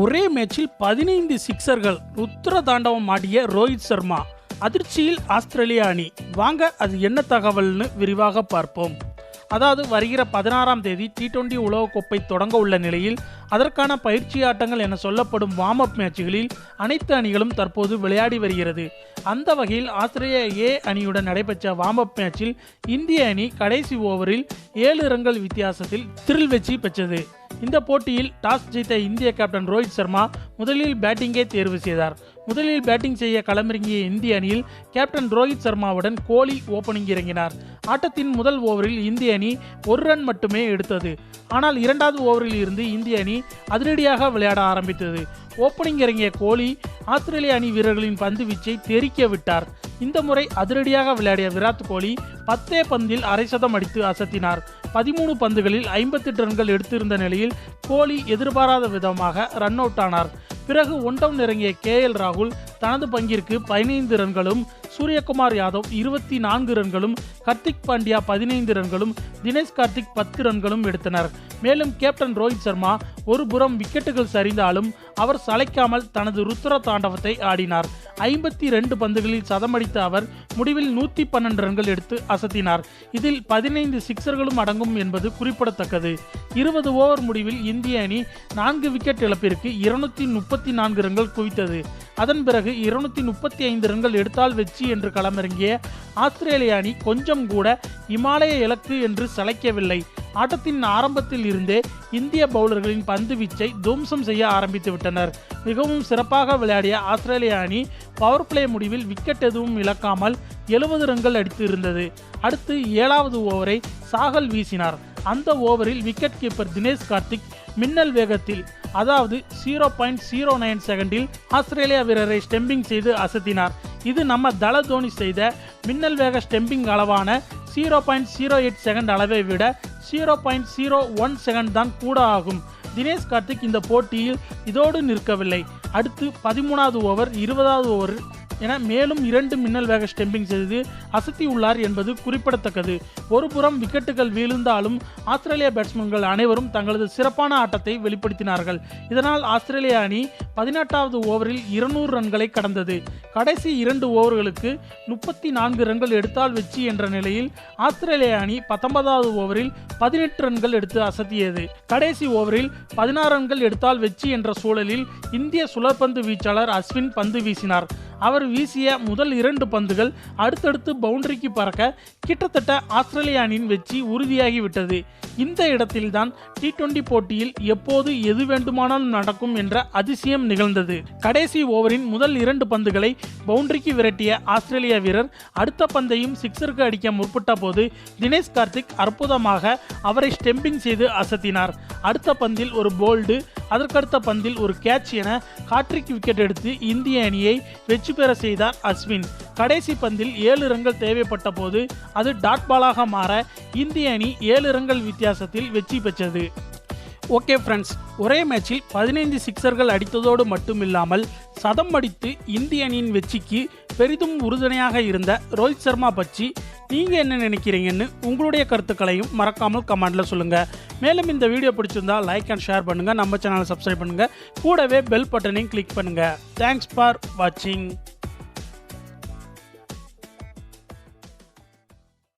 ஒரே மேட்சில் 15 சிக்சர்கள் ருத்ர தாண்டவம் ஆடிய ரோஹித் சர்மா அதிர்ச்சியில் ஆஸ்திரேலியா அணி. வாங்க அது என்ன தகவல்னு விரிவாக பார்ப்போம். அதாவது வருகிற 16ஆம் தேதி T20 உலகக்கோப்பை தொடங்க உள்ள நிலையில் அதற்கான பயிற்சி ஆட்டங்கள் என சொல்லப்படும் வார்ம் அப் மேட்சுகளில் அனைத்து அணிகளும் தற்போது விளையாடி வருகிறது. அந்த வகையில் ஆஸ்திரேலியா ஏ அணியுடன் நடைபெற்ற வார்ம் அப் மேட்சில் இந்திய அணி கடைசி ஓவரில் 7 ரன்கள் வித்தியாசத்தில் த்ரில் வெற்றி பெற்றது. இந்த போட்டியில் டாஸ் ஜெயித்த இந்திய கேப்டன் ரோஹித் சர்மா முதலில் பேட்டிங்கை தேர்வு செய்தார். முதலில் பேட்டிங் செய்ய களமிறங்கிய இந்திய அணியில் கேப்டன் ரோஹித் சர்மாவுடன் கோலி ஓபனிங் இறங்கினார். ஆட்டத்தின் முதல் ஓவரில் இந்திய அணி 1 ரன் மட்டுமே எடுத்தது. ஆனால் 2வது ஓவரில் இருந்து இந்திய அணி அதிரடியாக விளையாட ஆரம்பித்தது. ஓபனிங் இறங்கிய கோலி ஆஸ்திரேலிய அணி வீரர்களின் பந்து வீச்சை தெறிக்க விட்டார். இந்த முறை அதிரடியாக விளையாடிய விராட் கோலி 10 பந்தில் அரை சதம் அடித்து அசத்தினார். 13 பந்துகளில் 58 ரன்கள் எடுத்திருந்த நிலையில் கோலி எதிர்பாராத விதமாக ரன் அவுட் ஆனார். பிறகு ஒன் டவுன் இறங்கிய KL ராகுல் தனது பங்கிற்கு 15 ரன்களும், சூரியகுமார் யாதவ் 24 ரன்களும், ஹர்திக் பாண்டியா 15 ரன்களும், தினேஷ் கார்த்திக் 10 ரன்களும் எடுத்தனர். மேலும் கேப்டன் ரோஹித் சர்மா ஒரு புறம் விக்கெட்டுகள் சரிந்தாலும் அவர் சளைக்காமல் தனது ருத்ர தாண்டவத்தை ஆடினார். 52 பந்துகளில் சதமடித்த அவர் முடிவில் 112 ரன்கள் எடுத்து அசத்தினார். இதில் 15 சிக்சர்களும் அடங்கும் என்பது குறிப்பிடத்தக்கது. 20 ஓவர் முடிவில் இந்திய அணி 4 விக்கெட் இழப்பிற்கு 234 ரன்கள் குவித்தது. அதன் பிறகு 235 ரன்கள் எடுத்தால் வெற்றி என்று களமிறங்கிய ஆஸ்திரேலிய அணி கொஞ்சம் கூட இமாலய இலக்கு என்று சளைக்கவில்லை. ஆட்டத்தின் ஆரம்பத்தில் இருந்தே இந்திய பவுலர்களின் பந்து வீச்சை துவம்சம் செய்ய ஆரம்பித்து விட்டனர். மிகவும் சிறப்பாக விளையாடிய ஆஸ்திரேலிய அணி பவர் பிளே முடிவில் விக்கெட் எதுவும் இழக்காமல் 70 ரன்கள் அடித்து இருந்தது. அடுத்து 7வது ஓவரை சாகல் வீசினார். அந்த ஓவரில் விக்கெட் கீப்பர் தினேஷ் கார்த்திக் மின்னல் வேகத்தில், அதாவது 0.09 செகண்டில் ஆஸ்திரேலியா வீரரை ஸ்டெம்பிங் செய்து அசத்தினார். இது நம்ம தல தோனி செய்த மின்னல் வேக ஸ்டெம்பிங் அளவான 0.08 செகண்ட் அளவை விட 0.01 செகண்ட் தான் கூட ஆகும். தினேஷ் கார்த்திக் இந்த போட்டியில் இதோடு நிற்கவில்லை. அடுத்து 13வது ஓவர், 20வது ஓவர் என மேலும் 2 மின்னல் வேக ஸ்டெம்பிங் செய்து அசத்தி உள்ளார் என்பது குறிப்பிடத்தக்கது. ஒரு புறம் விக்கெட்டுகள் வீழ்ந்தாலும் ஆஸ்திரேலிய பேட்ஸ்மேன்கள் அனைவரும் தங்களது சிறப்பான ஆட்டத்தை வெளிப்படுத்தினார்கள். இதனால் ஆஸ்திரேலிய அணி 18வது ஓவரில் 200 ரன்களை கடந்தது. கடைசி 2 ஓவர்களுக்கு 34 ரன்கள் எடுத்தால் வெற்றி என்ற நிலையில் ஆஸ்திரேலிய அணி 19வது ஓவரில் 18 ரன்கள் எடுத்து அசத்தியது. கடைசி ஓவரில் 16 ரன்கள் எடுத்தால் வெற்றி என்ற சூழலில் இந்திய சுழற்பந்து வீச்சாளர் அஸ்வின் பந்து வீசினார். அவர் வீசிய முதல் 2 பந்துகள் அடுத்தடுத்து பவுண்டரிக்கு பறக்க கிட்டத்தட்ட ஆஸ்திரேலிய அணியின் வெற்றி உறுதியாகிவிட்டது. இந்த இடத்தில்தான் T20 போட்டியில் எப்போது எது வேண்டுமானாலும் நடக்கும் என்ற அதிசயம் நிகழ்ந்தது. கடைசி ஓவரின் முதல் 2 பந்துகளை பவுண்டரிக்கு விரட்டிய ஆஸ்திரேலிய வீரர் அடுத்த பந்தையும் சிக்ஸருக்கு அடிக்க முற்பட்ட போது தினேஷ் கார்த்திக் அற்புதமாக அவரை ஸ்டெம்பிங் செய்து அசத்தினார். அடுத்த பந்தில் ஒரு போல்டு, அதற்கடுத்த பந்தில் ஒரு கேட்ச் என ஹாட்ரிக் விக்கெட் எடுத்து இந்திய அணியை வெற்றி பெற செய்தார் அஸ்வின். கடைசி பந்தில் 7 ரன்கள் தேவைப்பட்ட போது அது டாட் பாலாக மாற இந்திய அணி 7 ரன்கள் வித்தியாசத்தில் வெற்றி பெற்றது. ஓகே ஃப்ரெண்ட்ஸ், ஒரே மேட்சில் 15 சிக்சர்கள் அடித்ததோடு மட்டுமில்லாமல் சதம் அடித்து இந்திய அணியின் வெற்றிக்கு பெரிதும் உறுதுணையாக இருந்த ரோஹித் சர்மா பற்றி நீங்கள் என்ன நினைக்கிறீங்கன்னு உங்களுடைய கருத்துக்களையும் மறக்காமல் கமெண்ட்டில் சொல்லுங்கள். மேலும் இந்த வீடியோ பிடிச்சிருந்தா லைக் அண்ட் ஷேர் பண்ணுங்கள். நம்ம சேனலை சப்ஸ்கிரைப் பண்ணுங்கள். கூடவே பெல் பட்டனையும் கிளிக் பண்ணுங்கள். தேங்க்ஸ் ஃபார் வாட்சிங்.